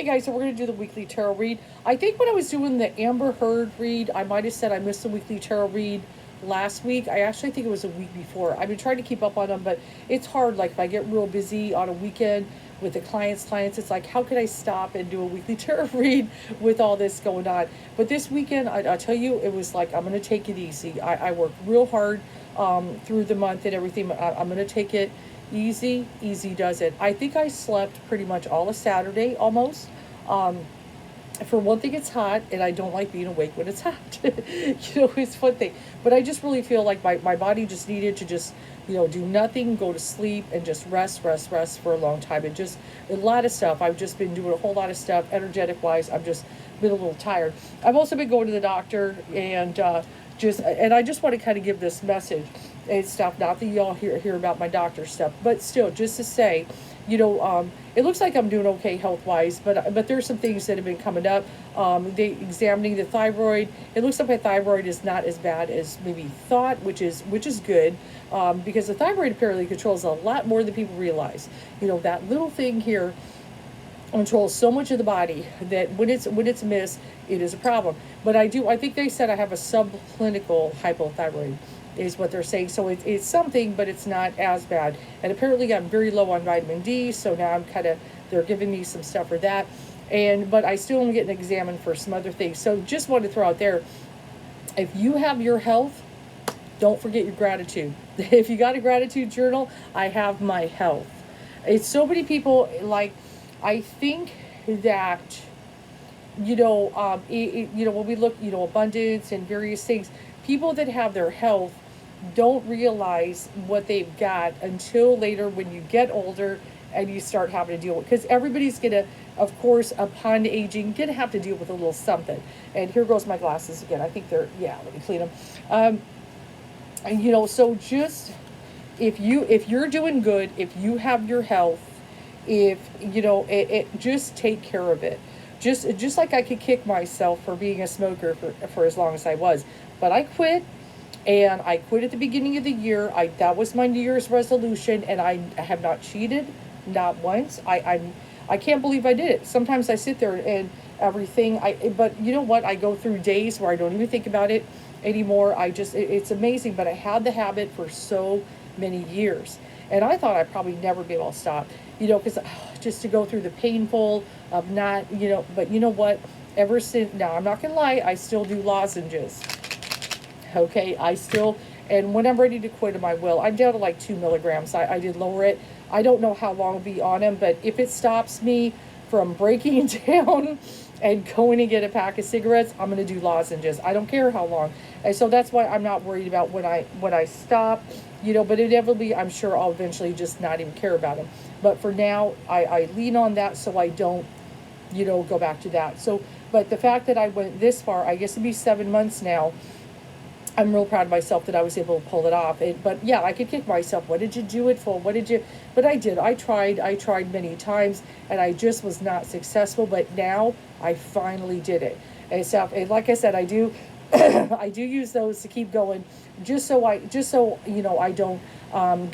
Hey guys, so we're going to do the weekly tarot read. I think when I was doing the Amber Heard read, I might have said I missed the weekly tarot read last week. I actually think it was a week before. I've been trying to keep up on them, but it's hard. Like if I get real busy on a weekend with the clients, it's like, how could I stop and do a weekly tarot read with all this going on? But this weekend, I'll tell you, it was like, I'm going to take it easy. I worked real hard through the month and everything. But I'm going to take it easy. Easy does it. I think I slept pretty much all of Saturday almost. Um, for one thing, it's hot, and I don't like being awake when it's hot. It's one thing. But I just really feel like my body just needed to just, do nothing, go to sleep, and just rest for a long time. And just a lot of stuff. I've just been doing a whole lot of stuff, energetic wise. I've just been a little tired. I've also been going to the doctor, and I just want to kind of give this message and stuff. Not that y'all hear about my doctor stuff, but still, just to say, it looks like I'm doing okay health wise, but there's some things that have been coming up. They examining the thyroid. It looks like my thyroid is not as bad as maybe thought, which is good, because the thyroid apparently controls a lot more than people realize. That little thing here controls so much of the body that when it's missed, it is a problem. But I think they said I have a subclinical hypothyroid is what they're saying. So it's something, but it's not as bad. And apparently I'm very low on vitamin D, so now they're giving me some stuff for that. But I still am getting examined for some other things. So just want to throw out there, if you have your health, don't forget your gratitude. If you got a gratitude journal, I have my health. It's so many people, like, I think that, when we look, abundance and various things, people that have their health don't realize what they've got until later when you get older and you start having to deal with, because everybody's gonna, of course, upon aging, gonna have to deal with a little something. And here goes my glasses again. I think let me clean them. So just, if you're doing good, if you have your health, if just take care of it. Just like I could kick myself for being a smoker for as long as I was, but I quit, and I quit at the beginning of the year. That was my New Year's resolution, and I have not cheated, not once. I can't believe I did it. Sometimes I sit there and everything. But you know what? I go through days where I don't even think about it anymore. It's amazing. But I had the habit for so many years, and I thought I'd probably never be able to stop. Because just to go through the painful of not, But you know what? Ever since now, I'm not gonna lie. I still do lozenges. Okay, and when I'm ready to quit them, I will. I'm down to like 2 milligrams. I did lower it. I don't know how long I'll be on them, but if it stops me from breaking down and going to get a pack of cigarettes, I'm going to do lozenges. I don't care how long. And so that's why I'm not worried about when I stop, but inevitably, I'm sure I'll eventually just not even care about them. But for now, I lean on that so I don't, go back to that. So, but the fact that I went this far, I guess it'd be 7 months now, I'm real proud of myself that I was able to pull it off. But yeah, I could kick myself. What did you do it for? But I did. I tried many times, and I just was not successful. But now I finally did it. And like I said, I do, I do use those to keep going, just so I don't,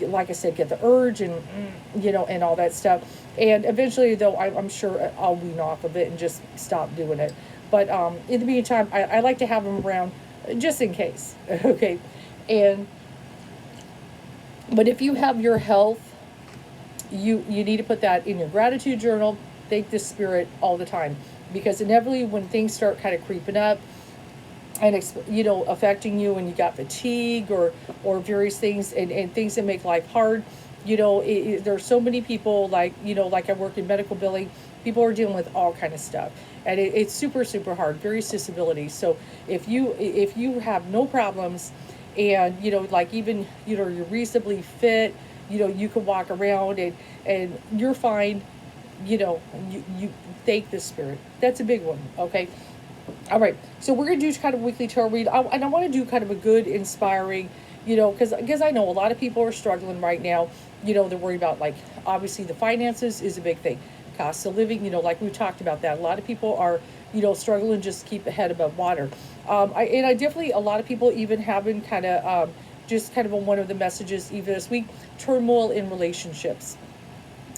like I said, get the urge and all that stuff. And eventually, though, I'm sure I'll wean off of it and just stop doing it. But in the meantime, I like to have them around just in case. Okay. But if you have your health, you need to put that in your gratitude journal. Thank the spirit all the time, because inevitably when things start kind of creeping up and affecting you, and you got fatigue or various things and things that make life hard, there's so many people, like I work in medical billing. People are dealing with all kind of stuff, and it's super, super hard, various disabilities. So if you have no problems, and like, even you're reasonably fit, you can walk around and you're fine, you thank the spirit. That's a big one. Okay. All right. So we're gonna do kind of a weekly tarot read, and I want to do kind of a good, inspiring, because I know a lot of people are struggling right now. They're worried about, like, obviously the finances is a big thing. Cost of living, like we talked about that. A lot of people are, struggling just to keep the head above water. I definitely, a lot of people even having kind of, just kind of on one of the messages even this week, turmoil in relationships.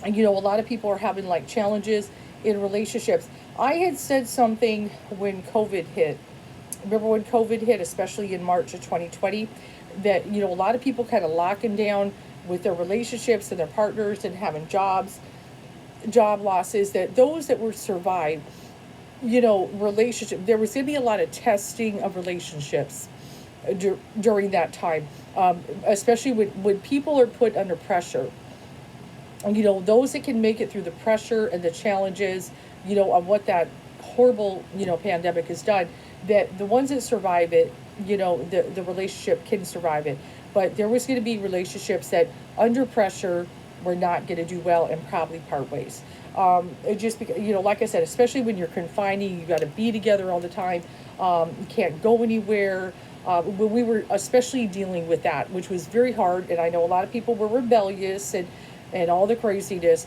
And, a lot of people are having like challenges in relationships. I had said something when COVID hit. Remember when COVID hit, especially in March of 2020, that, a lot of people kind of locking down with their relationships and their partners and having job losses, that those that were survived, relationship, there was going to be a lot of testing of relationships during that time, especially when people are put under pressure. Those that can make it through the pressure and the challenges, of what that horrible, pandemic has done, that the ones that survive it, the relationship can survive it. But there was going to be relationships that under pressure were not going to do well and probably part ways. It just because, like I said, especially when you're confining, you got to be together all the time. You can't go anywhere. When we were especially dealing with that, which was very hard, and I know a lot of people were rebellious and all the craziness.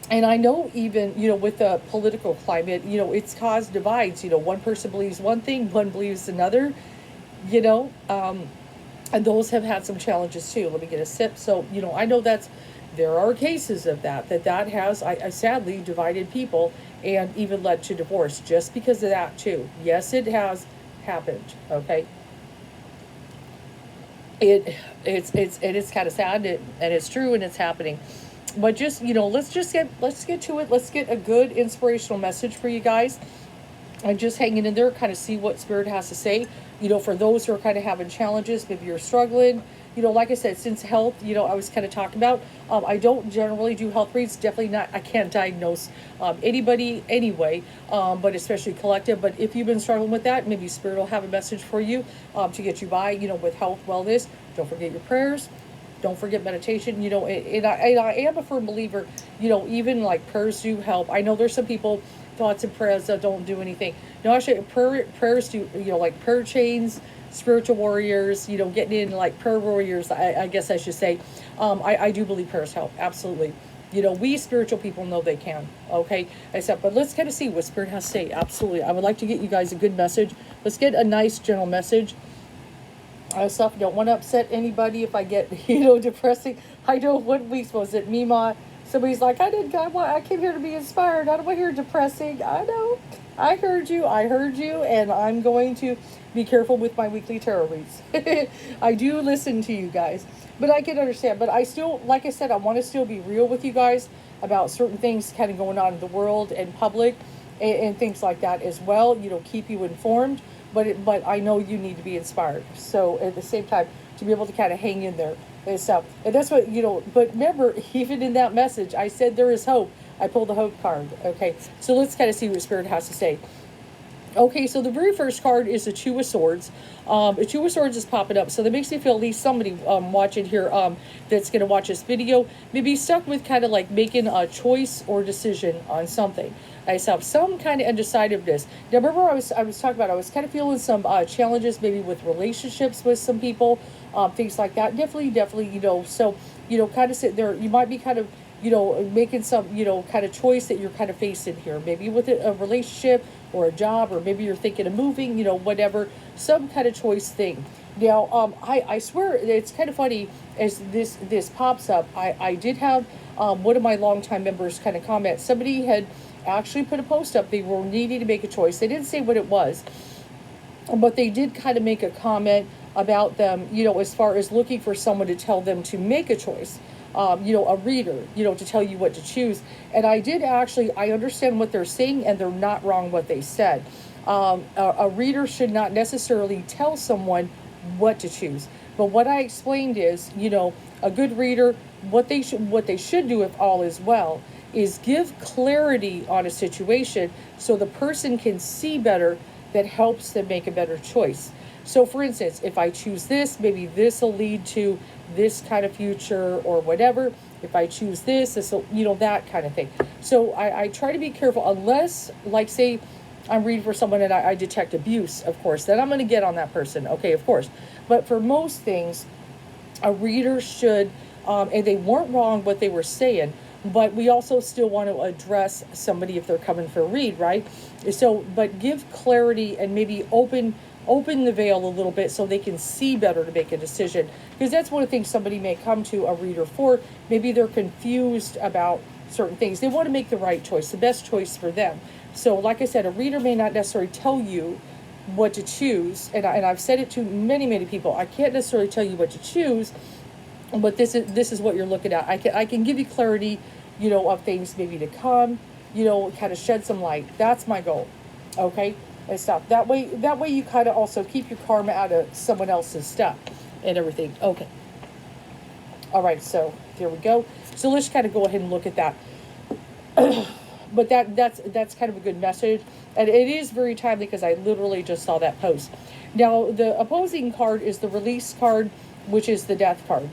And I know even, with the political climate, it's caused divides. One person believes one thing, one believes another, and those have had some challenges too. Let me get a sip. So, I know there are cases of that has, I sadly, divided people and even led to divorce just because of that too. Yes, it has happened. Okay. It's kind of sad, and it's true, and it's happening. But just, let's get to it. Let's get a good inspirational message for you guys. And just hanging in there, kind of see what Spirit has to say. For those who are kind of having challenges, maybe you're struggling. Like I said, since health, I was kind of talking about, I don't generally do health reads. Definitely not, I can't diagnose anybody anyway, but especially collective. But if you've been struggling with that, maybe Spirit will have a message for you to get you by, with health, wellness. Don't forget your prayers. Don't forget meditation, and I am a firm believer, even like prayers do help. I know there's some people, thoughts and prayers that don't do anything. No, actually, prayers do, like prayer chains, spiritual warriors, getting in like prayer warriors, I guess I should say. I do believe prayers help, absolutely. We spiritual people know they can, okay? But let's kind of see what Spirit has to say, absolutely. I would like to get you guys a good message. Let's get a nice, gentle message. Stuff. Don't want to upset anybody if I get, depressing. I know 1 week was it Mima. Somebody's like, I came here to be inspired. I don't want to hear depressing. I know. I heard you, and I'm going to be careful with my weekly tarot reads. I do listen to you guys, but I can understand. But I still, like I said, I want to still be real with you guys about certain things kind of going on in the world and public and things like that as well. Keep you informed. But I know you need to be inspired. So at the same time, to be able to kind of hang in there. And that's what, but remember, even in that message, I said there is hope. I pulled the hope card. Okay. So let's kind of see what Spirit has to say. Okay, so the very first card is the Two of Swords. The Two of Swords is popping up, so that makes me feel at least somebody watching here that's going to watch this video may be stuck with kind of like making a choice or decision on something. I have some kind of indecisiveness. Now, remember I was talking about, I was kind of feeling some challenges maybe with relationships with some people, things like that. Definitely, so, kind of sit there. You might be kind of, making some, kind of choice that you're kind of facing here. Maybe with a relationship or a job, or maybe you're thinking of moving, whatever, some kind of choice thing. Now, I swear it's kind of funny as this pops up. I did have one of my longtime members kind of comment. Somebody had actually put a post up. They were needing to make a choice. They didn't say what it was, but they did kind of make a comment about them, as far as looking for someone to tell them to make a choice. A reader, to tell you what to choose. And I did actually, I understand what they're saying, and they're not wrong what they said. A reader should not necessarily tell someone what to choose. But what I explained is, a good reader, what they should do, if all is well, is give clarity on a situation so the person can see better, that helps them make a better choice. So for instance, if I choose this, maybe this will lead to this kind of future or whatever. If I choose this will, that kind of thing. So I try to be careful, unless, like, say, I'm reading for someone and I detect abuse, of course, then I'm going to get on that person. Okay, of course. But for most things, a reader should, and they weren't wrong what they were saying, but we also still want to address somebody if they're coming for a read, right? So, but give clarity and maybe open the veil a little bit so they can see better to make a decision. Because that's one of the things somebody may come to a reader for. Maybe they're confused about certain things. They want to make the right choice, the best choice for them. So like I said, a reader may not necessarily tell you what to choose, and I've said it to many people. I can't necessarily tell you what to choose, but this is what you're looking at. I can give you clarity, of things maybe to come, kind of shed some light. That's my goal. Okay, and stuff. That way you kind of also keep your karma out of someone else's stuff and everything. Okay. All right, so there we go. So let's kind of go ahead and look at that. But that's kind of a good message, and it is very timely because I literally just saw that post. Now the opposing card is the release card, which is the death card.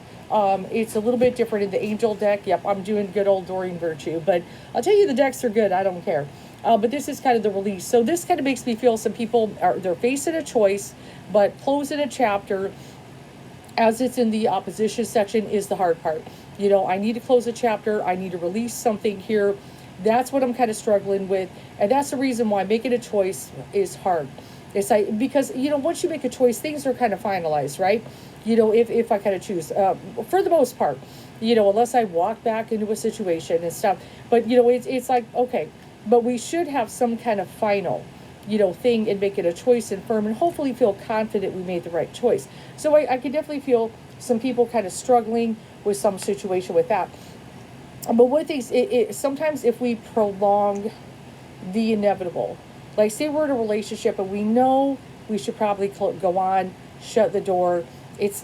It's a little bit different in the angel deck. Yep, I'm doing good old Doreen Virtue, but I'll tell you the decks are good. I don't care. But this is kind of the release. So this kind of makes me feel some people they're facing a choice, but closing a chapter, as it's in the opposition section, is the hard part. I need to close a chapter. I need to release something here. That's what I'm kind of struggling with. And that's the reason why making a choice is hard. It's like, because, once you make a choice, things are kind of finalized, right? If I kind of choose, for the most part, unless I walk back into a situation and stuff. But, it's like, okay, but we should have some kind of final, thing and make it a choice and firm and hopefully feel confident we made the right choice. So I can definitely feel some people kind of struggling with some situation with that. But one thing is, sometimes if we prolong the inevitable, like say we're in a relationship and we know we should probably go on, shut the door. It's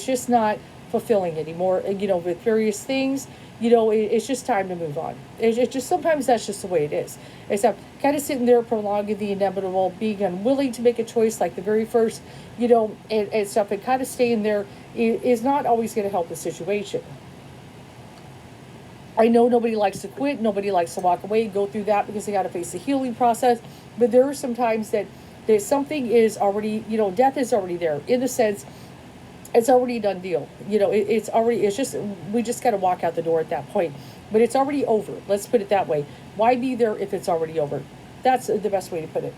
just not fulfilling anymore. With various things, it's just time to move on. It's just, sometimes that's just the way it is. It's kind of sitting there prolonging the inevitable, being unwilling to make a choice like the very first, and stuff, and kind of staying there is not always going to help the situation. I know nobody likes to quit, nobody likes to walk away, go through that because they got to face the healing process. But there are some times that something is already, death is already there, in the sense it's already a done deal. It's just, we just got to walk out the door at that point. But it's already over. Let's put it that way. Why be there if it's already over? That's the best way to put it.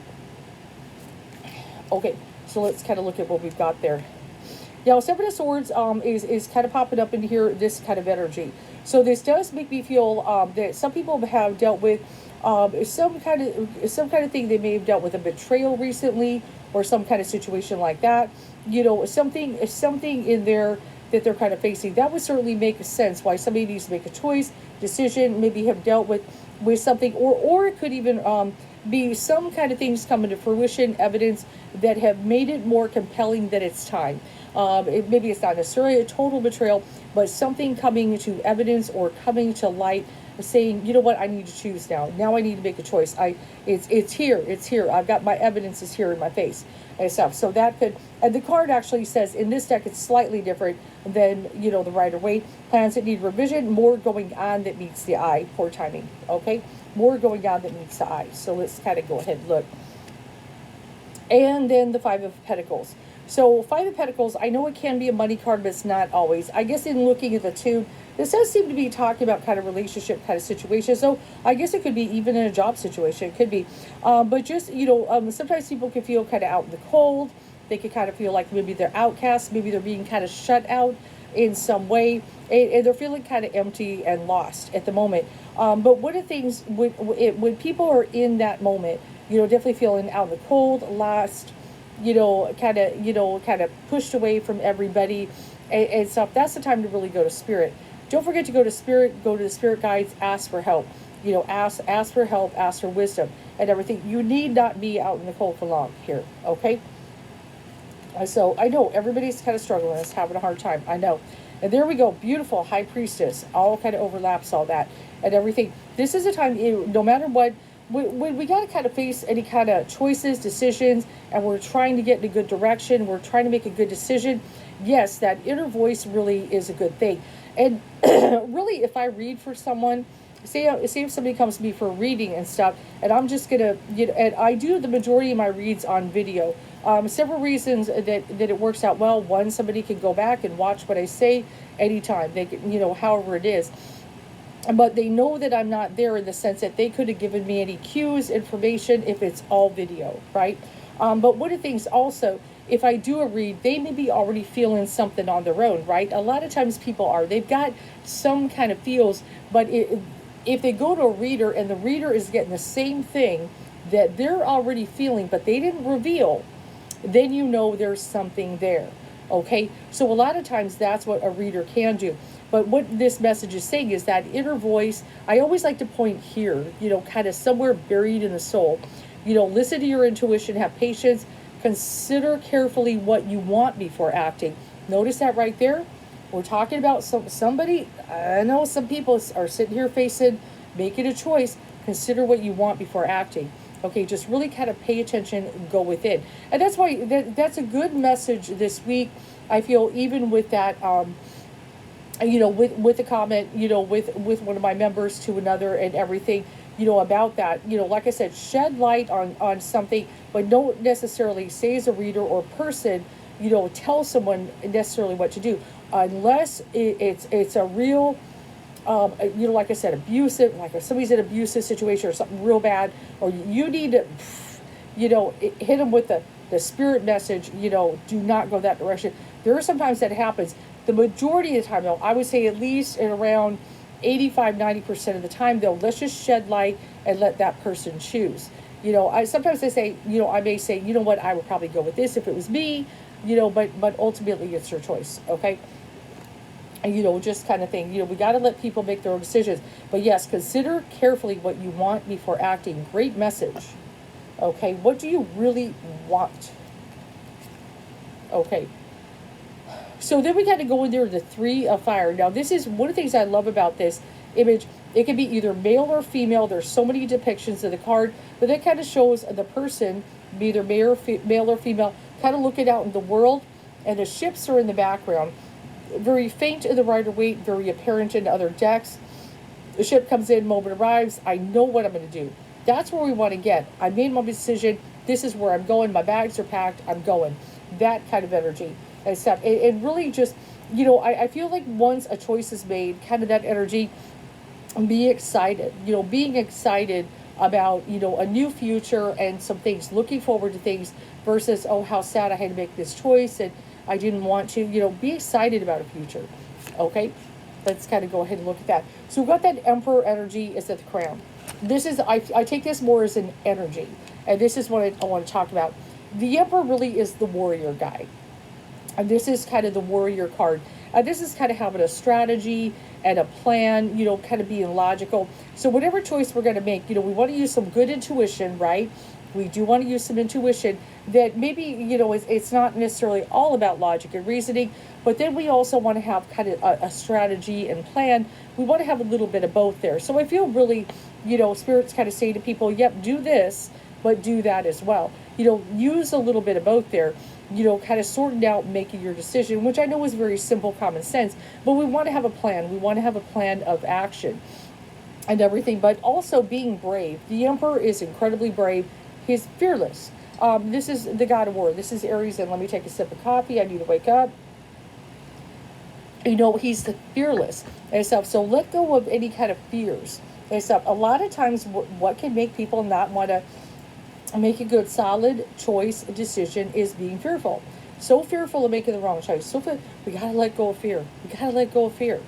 Okay, so let's kind of look at what we've got there. Now, Seven of Swords is kind of popping up in here, this kind of energy. So this does make me feel that some people have dealt with some kind of thing. They may have dealt with a betrayal recently, or some kind of situation like that. Something in there that they're kind of facing. That would certainly make sense why somebody needs to make a choice, decision, maybe have dealt with something, or it could even be some kind of things coming to fruition, evidence that have made it more compelling that it's time. Maybe it's not necessarily a total betrayal, but something coming to evidence or coming to light, saying, you know what, I need to choose now. Now I need to make a choice. It's here. I've got my evidence is here in my face and stuff. So that could, and the card actually says in this deck it's slightly different than the Rider-Waite. Plans that need revision, more going on that meets the eye. Poor timing. Okay, more going on that meets the eye. So let's kind of go ahead and look. And then the Five of Pentacles. So Five of Pentacles, I know it can be a money card, but it's not always. I guess in looking at the two, this does seem to be talking about kind of relationship kind of situation. So I guess it could be even in a job situation. It could be. But just, sometimes people can feel kind of out in the cold. They could kind of feel like maybe they're outcasts. Maybe they're being kind of shut out in some way. And they're feeling kind of empty and lost at the moment. But one of the things, when people are in that moment, definitely feeling out in the cold, lost, kind of pushed away from everybody and stuff, that's the time to really go to Spirit. Don't forget to go to Spirit, go to the Spirit guides, ask for help. Ask for help, ask for wisdom and everything. You need not be out in the cold for long here, okay? So I know everybody's kind of struggling, is having a hard time. I know. And there we go, beautiful High Priestess. All kind of overlaps all that and everything. This is a time, no matter what, we got to kind of face any kind of choices, decisions, and we're trying to get in a good direction. We're trying to make a good decision. Yes, that inner voice really is a good thing. And really, if I read for someone, say if somebody comes to me for reading and stuff, and I'm just going to, and I do the majority of my reads on video. Several reasons that it works out well. One, somebody can go back and watch what I say anytime. They can, however it is. But they know that I'm not there in the sense that they could have given me any cues, information, if it's all video, right? But one of the things also if I do a read, they may be already feeling something on their own, right? A lot of times people are. They've got some kind of feels, but if they go to a reader and the reader is getting the same thing that they're already feeling, but they didn't reveal, then you know there's something there. Okay? So a lot of times that's what a reader can do. But what this message is saying is that inner voice, I always like to point here, kind of somewhere buried in the soul. Listen to your intuition, have patience, consider carefully what you want before acting. Notice that right there. We're talking about somebody, I know some people are sitting here making a choice. Consider what you want before acting. Okay, just really kind of pay attention and go within. And that's why that's a good message this week. I feel even with that, with the comment, with one of my members to another and everything, about that, like I said, shed light on something, but don't necessarily say as a reader or person, tell someone necessarily what to do, unless it's a real, like I said, abusive, like if somebody's in an abusive situation or something real bad, or you need to, hit them with the spirit message, do not go that direction. There are sometimes that happens. The majority of the time, though, I would say at least in around 85-90% of the time, though, let's just shed light and let that person choose. Sometimes I say, I may say, you know what, I would probably go with this if it was me, but ultimately it's your choice, okay? And, just kind of thing, we got to let people make their own decisions. But yes, consider carefully what you want before acting. Great message. Okay, what do you really want? Okay. So then we got to go in there, the 3 of fire. Now, this is one of the things I love about this image. It can be either male or female. There's so many depictions of the card, but that kind of shows the person, be either male or female, kind of looking out in the world, and the ships are in the background. Very faint in the Rider-Waite, very apparent in other decks. The ship comes in, moment arrives. I know what I'm going to do. That's where we want to get. I made my decision. This is where I'm going. My bags are packed. I'm going. That kind of energy. And stuff. And really just, I feel like once a choice is made, kind of that energy, be excited. Being excited about, a new future and some things, looking forward to things versus, oh, how sad I had to make this choice and I didn't want to, be excited about a future. Okay? Let's kind of go ahead and look at that. So we've got that Emperor energy is at the crown. This is, I take this more as an energy. And this is what I want to talk about. The Emperor really is the warrior guy. And this is kind of the warrior card. This is kind of having a strategy and a plan, kind of being logical. So whatever choice we're going to make, we want to use some good intuition, right? We do want to use some intuition that maybe, it's not necessarily all about logic and reasoning, but then we also want to have kind of a strategy and plan. We want to have a little bit of both there. So I feel really, Spirit's kind of saying to people, yep, do this, but do that as well. Use a little bit of both there. Kind of sorting out, making your decision, which I know is very simple, common sense, but we want to have a plan. We want to have a plan of action and everything, but also being brave. The Emperor is incredibly brave. He's fearless. This is the God of War. This is Aries, and let me take a sip of coffee. I need to wake up. He's the fearless and stuff. So let go of any kind of fears and stuff. A lot of times what can make people not want to make a good, solid choice, decision is being fearful. So fearful of making the wrong choice. We got to let go of fear. We got to let go of fear.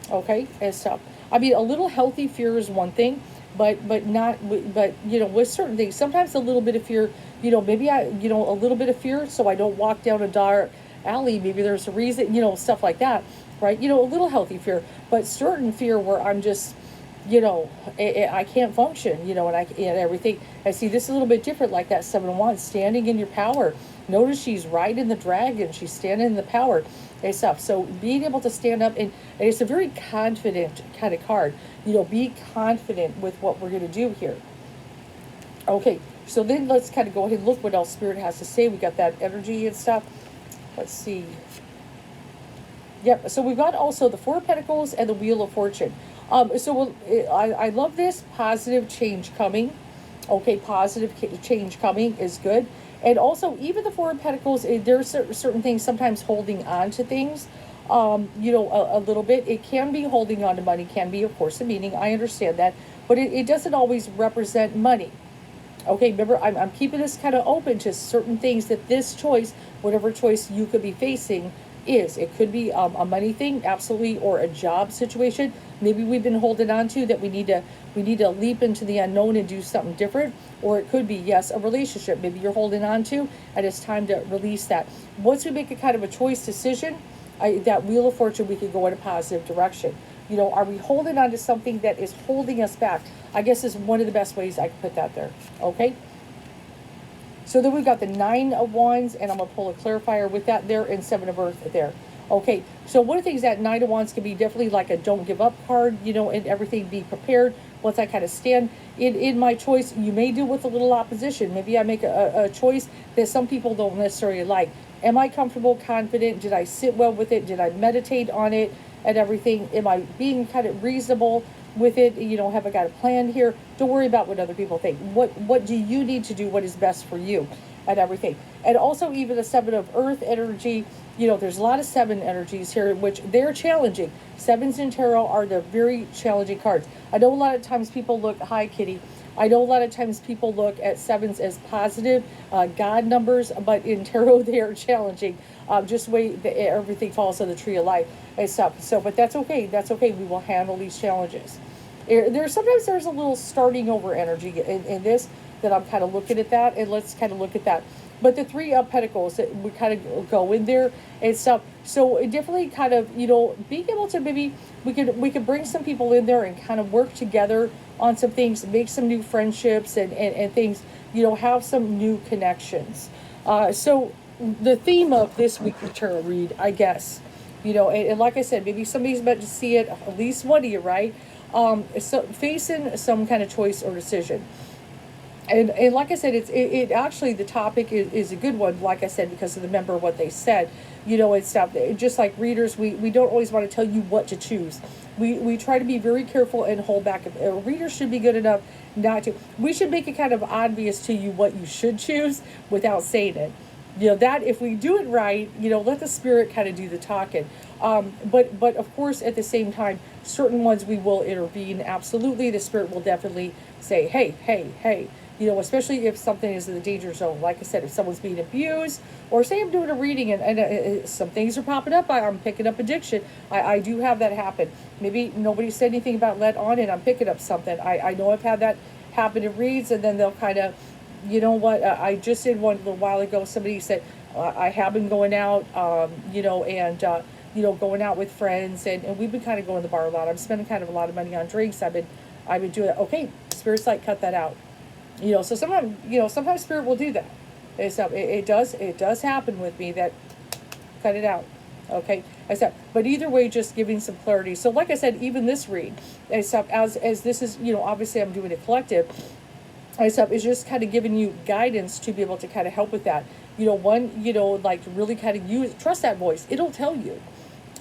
Okay? And stuff. I mean, a little healthy fear is one thing, but with certain things, sometimes a little bit of fear, maybe a little bit of fear so I don't walk down a dark alley. Maybe there's a reason, stuff like that, right? A little healthy fear, but certain fear where I'm just, I can't function, and everything. I see this is a little bit different, like that 7 of Wands, standing in your power. Notice she's riding the dragon. She's standing in the power and stuff. So being able to stand up, and it's a very confident kind of card. Be confident with what we're going to do here. Okay, so then let's kind of go ahead and look what else Spirit has to say. We got that energy and stuff. Let's see. Yep, so we've got also the 4 of Pentacles and the Wheel of Fortune. I love this. Positive change coming. Okay, positive change coming is good. And also, even the 4 of Pentacles, there's certain things sometimes holding on to things, a little bit. It can be holding on to money, can be, of course, a meaning. I understand that. But it doesn't always represent money. Okay, remember, I'm keeping this kind of open to certain things that this choice, whatever choice you could be facing, is. It could be a money thing, absolutely, or a job situation. Maybe we've been holding on to that we need to leap into the unknown and do something different. Or it could be, yes, a relationship. Maybe you're holding on to, and it's time to release that. Once we make a kind of a choice decision, that wheel of fortune, we could go in a positive direction. Are we holding on to something that is holding us back? I guess is one of the best ways I can put that there. Okay. So then we've got the 9 of Wands, and I'm going to pull a clarifier with that there, and 7 of Earth there. Okay, so one of the things that 9 of Wands can be definitely like a don't give up card, and everything, be prepared. Once I kind of stand in my choice, you may deal with a little opposition. Maybe I make a choice that some people don't necessarily like. Am I comfortable, confident? Did I sit well with it? Did I meditate on it and everything? Am I being kind of reasonable with it? Have I got a plan here? Don't worry about what other people think. What do you need to do? What is best for you and everything? And also even the 7 of Earth energy, there's a lot of 7 energies here, which they're challenging. 7s in tarot are the very challenging cards. I know a lot of times people look, hi Kitty, I know a lot of times people look at 7s as positive God numbers, but in tarot they are challenging. Just the way everything falls on the tree of life and stuff. So, but that's okay. That's okay. We will handle these challenges. Sometimes there's a little starting over energy in this, that I'm kind of looking at that, and let's kind of look at that. But the 3 of Pentacles that we kind of go in there and stuff. So it definitely kind of, being able to, maybe we could bring some people in there and kind of work together on some things, make some new friendships and things, have some new connections. So the theme of this weekly tarot read, I guess, and like I said, maybe somebody's meant to see it, at least one of you, right? So facing some kind of choice or decision. And like I said, it actually, the topic is a good one, like I said, because of remember what they said, and stuff. Just like readers, we don't always want to tell you what to choose. We try to be very careful and hold back. A reader should be good enough not to. We should make it kind of obvious to you what you should choose without saying it. That if we do it right, let the spirit kind of do the talking. But of course, at the same time, certain ones we will intervene. Absolutely, the spirit will definitely say, hey, hey, hey. Especially if something is in the danger zone. Like I said, if someone's being abused, or say I'm doing a reading and some things are popping up, I'm picking up addiction. I do have that happen. Maybe nobody said anything about let on and I'm picking up something. I know I've had that happen in reads, and then they'll kind of, I just did one a little while ago. Somebody said, I have been going out, going out with friends, and we've been kind of going to the bar a lot. I'm spending kind of a lot of money on drinks. I've been doing that. Okay, Spirit's like, cut that out. So sometimes spirit will do that. It does happen with me, that cut it out. Okay, but either way, just giving some clarity. So like I said, even this read, as this is, obviously I'm doing a collective, is just kind of giving you guidance to be able to kind of help with that. Like really kind of trust that voice. It'll tell you.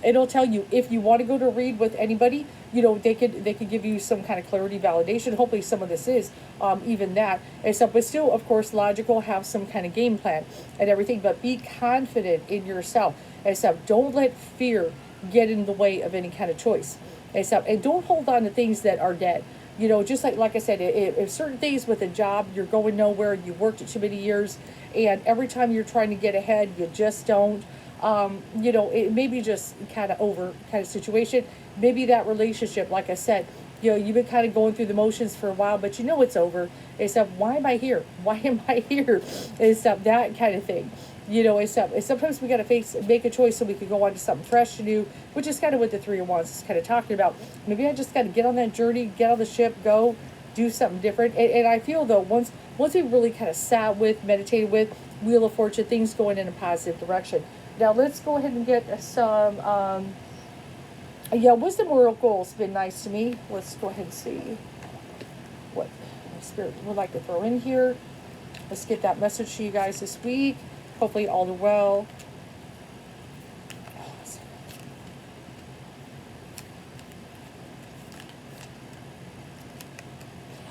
If you want to go to read with anybody, they could give you some kind of clarity, validation. Hopefully some of this is even that and stuff, but still, of course, logical, have some kind of game plan and everything, but be confident in yourself and stuff. Don't let fear get in the way of any kind of choice and stuff, and don't hold on to things that are dead. Just like I said, if certain things with a job, you're going nowhere, you worked it too many years, and every time you're trying to get ahead, you just don't. It may be just kind of over kind of situation. Maybe that relationship, like I said, you've been kind of going through the motions for a while, but it's over. It's stuff. Why am I here? Why am I here? It's stuff, that kind of thing. It's stuff. Sometimes we got to make a choice so we could go on to something fresh to do, which is kind of what the 3 of Wands is kind of talking about. Maybe I just got to get on that journey, get on the ship, go do something different. And I feel though, once we really kind of sat with, meditated with, Wheel of Fortune, things going in a positive direction. Now let's go ahead and get some, Wisdom Oracle's been nice to me. Let's go ahead and see what my spirit would like to throw in here. Let's get that message to you guys this week. Hopefully all are well.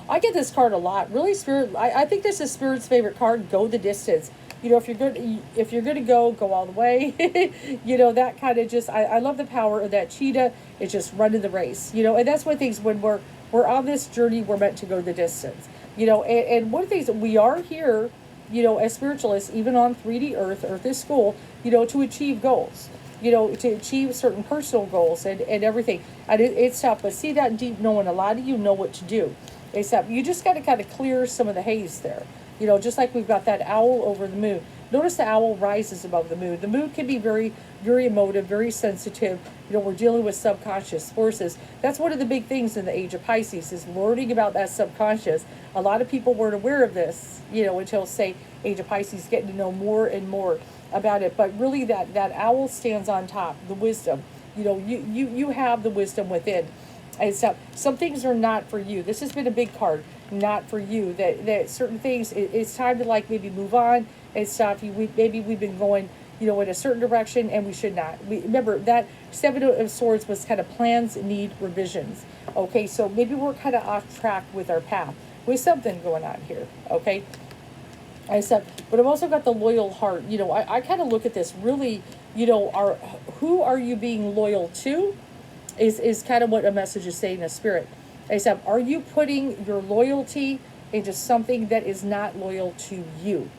I get this card a lot. Really, Spirit, I think this is Spirit's favorite card, Go the Distance. If you're going to go all the way. That kind of just, I love the power of that cheetah. It's just running the race. And that's one of the things when we're on this journey, we're meant to go the distance. And one of the things that we are here, as spiritualists, even on 3D Earth is school, to achieve goals, to achieve certain personal goals and everything. And it's tough, but see that deep knowing, a lot of you know what to do. Except you just got to kind of clear some of the haze there. Just like we've got that owl over the moon. Notice the owl rises above the moon. The moon can be very, very emotive, very sensitive. We're dealing with subconscious forces. That's one of the big things in the age of Pisces, is learning about that subconscious. A lot of people weren't aware of this, until, say, age of Pisces, getting to know more and more about it. But really that owl stands on top, the wisdom. You have the wisdom within. And stuff. Some things are not for you. This has been a big card, not for you. That certain things, it's time to like maybe move on and stuff. Maybe we've been going, in a certain direction, and we should not. Remember that Seven of Swords was kind of plans need revisions. Okay, so maybe we're kind of off track with our path, with something going on here. Okay, I said, but I've also got the loyal heart. I kind of look at this really. Who are you being loyal to? Is kind of what a message is saying in spirit. Except, are you putting your loyalty into something that is not loyal to you?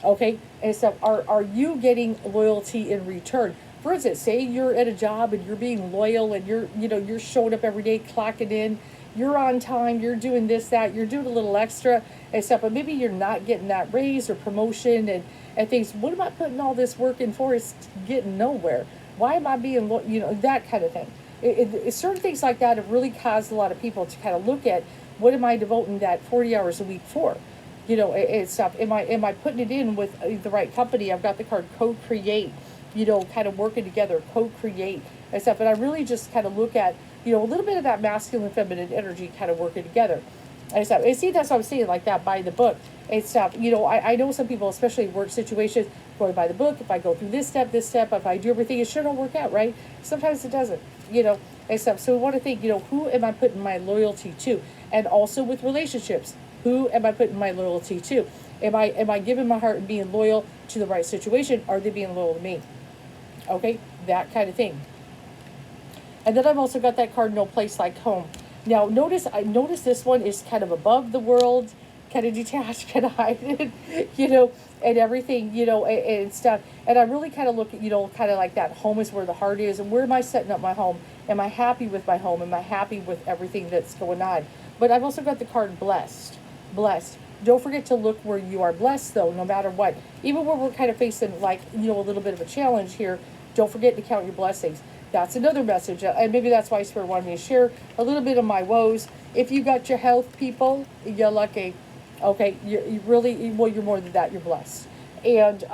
Okay, and so are you getting loyalty in return? For instance, say you're at a job and you're being loyal and you're showing up every day, clocking in, you're on time, you're doing this, that, you're doing a little extra, except but maybe you're not getting that raise or promotion and things. What am I putting all this work in for? It's getting nowhere. Why am I being that kind of thing? Certain things like that have really caused a lot of people to kind of look at, what am I devoting that 40 hours a week for? It's stuff. Am I putting it in with the right company? I've got the card co-create, kind of working together, co-create and stuff. And I really just kind of look at, a little bit of that masculine, feminine energy kind of working together. And stuff. And see, that's what I'm saying, like that, by the book and stuff. I know some people, especially in work situations, going by the book. If I go through this step, if I do everything, it should all work out, right? Sometimes it doesn't, and stuff. So we want to think, who am I putting my loyalty to? And also with relationships, who am I putting my loyalty to? Am I giving my heart and being loyal to the right situation? Are they being loyal to me? Okay, that kind of thing. And then I've also got that card, no place like home. Now notice this one is kind of above the world, kind of detached, kind of hiding, and everything, and stuff. And I really kind of look at, kind of like that home is where the heart is, and where am I setting up my home? Am I happy with my home? Am I happy with everything that's going on? But I've also got the card blessed. Don't forget to look where you are blessed, though, no matter what. Even when we're kind of facing, like, a little bit of a challenge here, don't forget to count your blessings. That's another message. And maybe that's why Spirit wanted me to share a little bit of my woes. If you got your health, people, you're lucky. Okay, you really, well, you're more than that. You're blessed. And,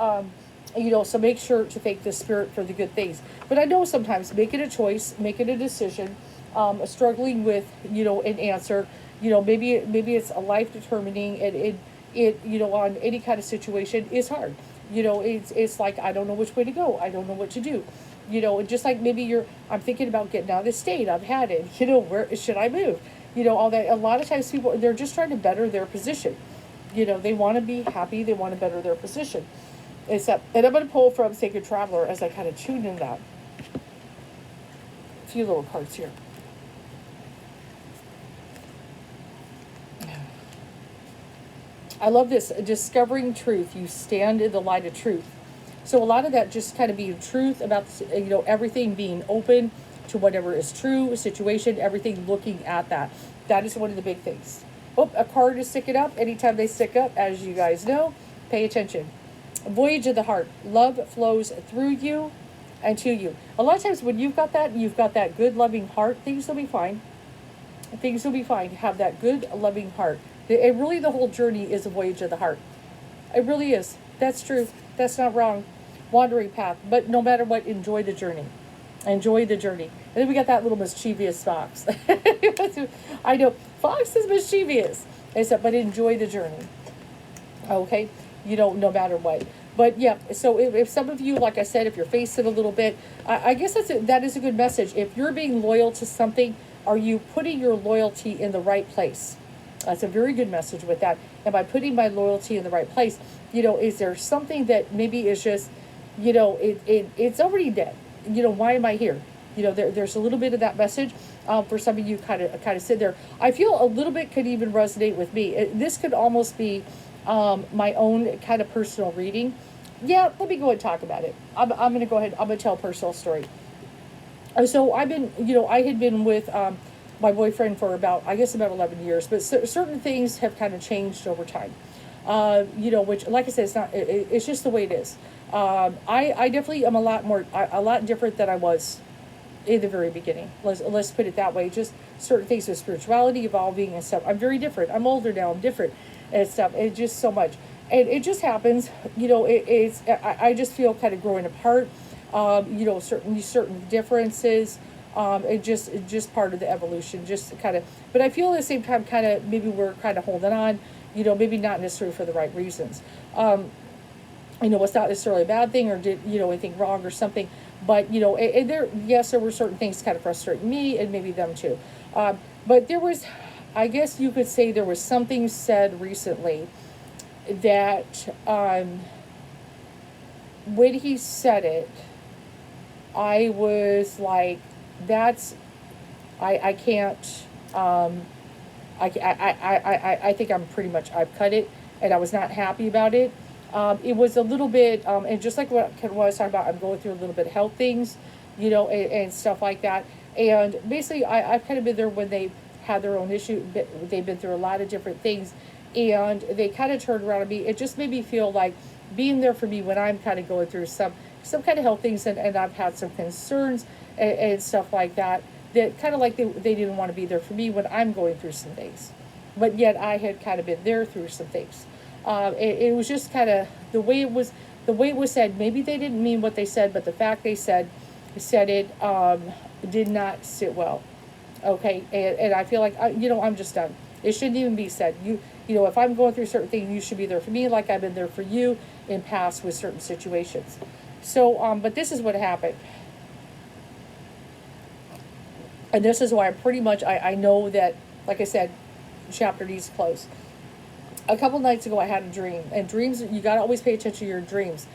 so make sure to thank the Spirit for the good things. But I know sometimes making a choice, making a decision, struggling with, an answer, maybe it's a life determining, and it on any kind of situation is hard. It's like, I don't know which way to go. I don't know what to do. Just like maybe I'm thinking about getting out of the state. I've had it. Where should I move? All that. A lot of times people, they're just trying to better their position. They want to be happy. They want to better their position. And I'm going to pull from Sacred Traveler as I kind of tune in that. A few little cards here. I love this. Discovering truth. You stand in the light of truth. So a lot of that just kind of being truth about, everything being open to whatever is true, situation, everything, looking at that. That is one of the big things. Oh, a card is sticking up. Anytime they stick up, as you guys know, pay attention. Voyage of the heart. Love flows through you and to you. A lot of times when you've got that good, loving heart, things will be fine. Things will be fine. Have that good, loving heart. Really, the whole journey is a voyage of the heart. It really is. That's true. That's not wrong. Wandering path. But no matter what, enjoy the journey. Enjoy the journey. And then we got that little mischievous fox. I know. Fox is mischievous. But enjoy the journey. Okay? No matter what. But yeah, so if some of you, like I said, if you're facing a little bit, I guess that is a good message. If you're being loyal to something, are you putting your loyalty in the right place? That's a very good message with that. Am I putting my loyalty in the right place? Is there something that maybe is just, it's already dead? Why am I here? there's a little bit of that message for some of you kind of sit there. I feel a little bit could even resonate with me. This could almost be my own kind of personal reading. Yeah, let me go ahead and talk about it. I'm going to go ahead. I'm going to tell a personal story. So I had been with my boyfriend for I guess about 11 years, but certain things have kind of changed over time. Which, like I said, it's not, it's just the way it is. I definitely am a lot different than I was in the very beginning. Let's put it that way. Just certain things with spirituality, evolving and stuff. I'm very different. I'm older now. I'm different and stuff. It's just so much. And it just happens, I just feel kind of growing apart. Certain differences. It's just part of the evolution, just kind of, but I feel at the same time kind of maybe we're kind of holding on, maybe not necessarily for the right reasons. It's not necessarily a bad thing or did, anything wrong or something, but, and there were certain things kind of frustrating me and maybe them too. But there was, I guess you could say there was something said recently that, when he said it, I was like, I can't, I think I'm pretty much, I've cut it, and I was not happy about it. It was a little bit, and just like what I was talking about, I'm going through a little bit of health things, and stuff like that. And basically, I've kind of been there when they had their own issue. They've been through a lot of different things, and they kind of turned around on me. It just made me feel like being there for me when I'm kind of going through some kind of health things, and I've had some concerns and stuff like that, that kind of like they didn't want to be there for me when I'm going through some things. But yet I had kind of been there through some things. It was just kind of the way it was said. Maybe they didn't mean what they said, but the fact they said it did not sit well. Okay, and I feel like I'm just done. It shouldn't even be said. If I'm going through certain things, you should be there for me, like I've been there for you in past with certain situations. So, but this is what happened. And this is why I'm pretty much, I know that, like I said, chapter needs to close. A couple nights ago, I had a dream. And dreams, you got to always pay attention to your dreams.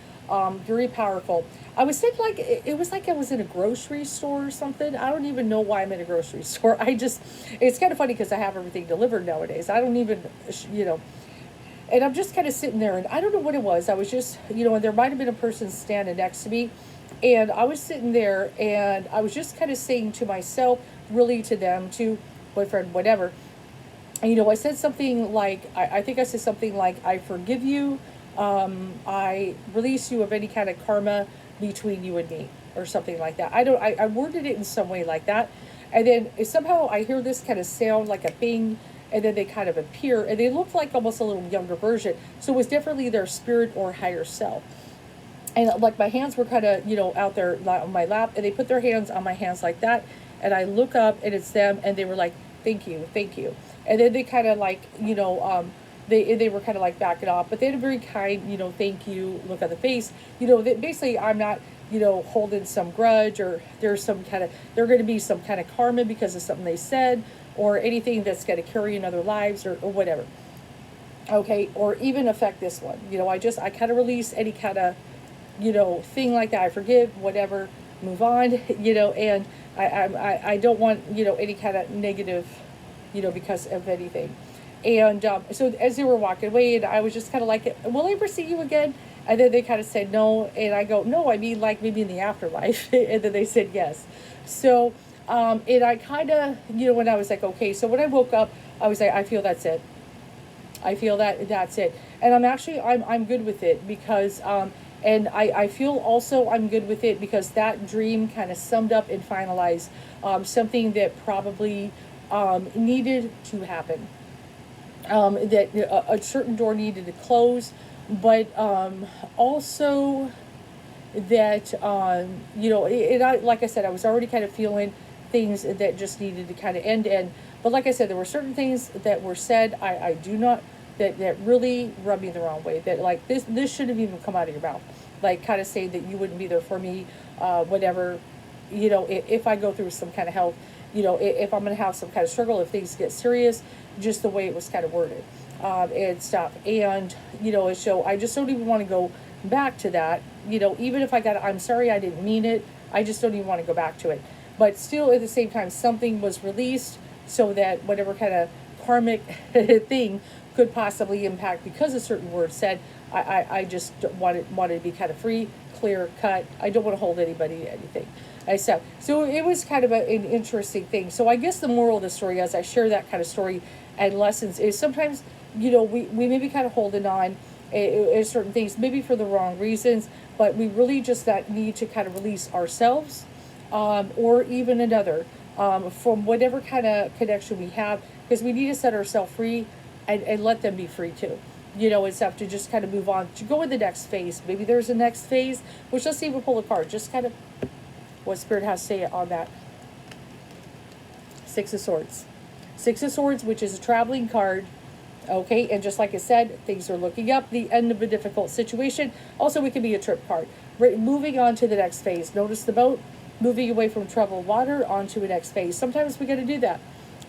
Very powerful. I was thinking it was like I was in a grocery store or something. I don't even know why I'm in a grocery store. It's kind of funny because I have everything delivered nowadays. I don't even, and I'm just kind of sitting there, and I don't know what it was. I was just, and there might have been a person standing next to me, and I was sitting there, and I was just kind of saying to myself, really to them, to boyfriend, whatever, and, I said something like, I think I said something like, I forgive you, I release you of any kind of karma between you and me, or something like that. I worded it in some way like that, and then somehow I hear this kind of sound like a bing, and then they kind of appear, and they look like almost a little younger version. So it was definitely their spirit or higher self. And like my hands were kind of, out there on my lap, and they put their hands on my hands like that. And I look up, and it's them, and they were like, thank you, thank you. And then they kind of like, they were kind of like backing off, but they had a very kind, thank you look on the face. That basically I'm not, holding some grudge, or there's they're going to be some kind of karma because of something they said, or anything that's going to carry in other lives, or whatever. Okay, or even affect this one. I kind of release any kind of, thing like that. I forgive, whatever, move on, and I don't want, any kind of negative, because of anything. And so as they were walking away, and I was just kind of like, will I ever see you again? And then they kind of said no, and I go, no, I mean like maybe in the afterlife. And then they said yes. So, and I kind of, when I was like, okay, so when I woke up, I was like, I feel that's it. I feel that's it. And I'm good with it because, and I feel also I'm good with it because that dream kind of summed up and finalized something that probably needed to happen. That a certain door needed to close, but also that like I said, I was already kind of feeling things that just needed to kind of end. But like I said, there were certain things that were said I do not that really rubbed me the wrong way. That like this shouldn't have even come out of your mouth. Like kind of saying that you wouldn't be there for me, whatever. If I go through some kind of health, if I'm going to have some kind of struggle, if things get serious, just the way it was kind of worded, and stuff. And, so I just don't even want to go back to that, even if I'm sorry, I didn't mean it. I just don't even want to go back to it. but still at the same time, something was released so that whatever kind of karmic thing could possibly impact because a certain word said, I just wanted to be kind of free, clear cut. I don't want to hold anybody to anything. So it was kind of an interesting thing. So I guess the moral of the story, as I share that kind of story and lessons, is sometimes, we may be kind of holding on certain things, maybe for the wrong reasons, but we really just that need to kind of release ourselves, or even another, from whatever kind of connection we have, because we need to set ourselves free and let them be free too. And stuff, to just kind of move on, to go in the next phase. Maybe there's a next phase, which let's see if we pull a card. Just kind of what Spirit has to say on that. Six of Swords. Six of Swords, which is a traveling card. Okay, and just like I said, things are looking up, the end of a difficult situation. Also, it can be a trip card. Moving on to the next phase. Notice the boat moving away from troubled water onto the next phase. Sometimes we got to do that.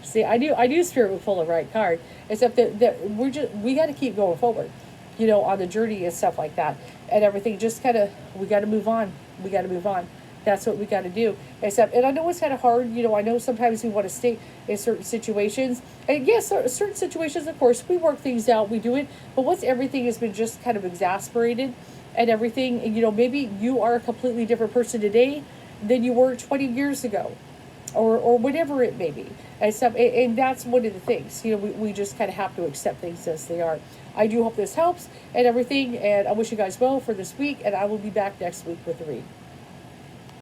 See, I knew Spirit would pull the right card. Except that we got to keep going forward, on the journey and stuff like that, and everything. Just kind of, we got to move on. We got to move on. That's what we got to do. And I know it's kind of hard. I know sometimes we want to stay in certain situations. And yes, certain situations, of course, we work things out, we do it. But once everything has been just kind of exasperated and everything, and, maybe you are a completely different person today than you were 20 years ago, or whatever it may be. And that's one of the things. We just kind of have to accept things as they are. I do hope this helps and everything. And I wish you guys well for this week. And I will be back next week with the read.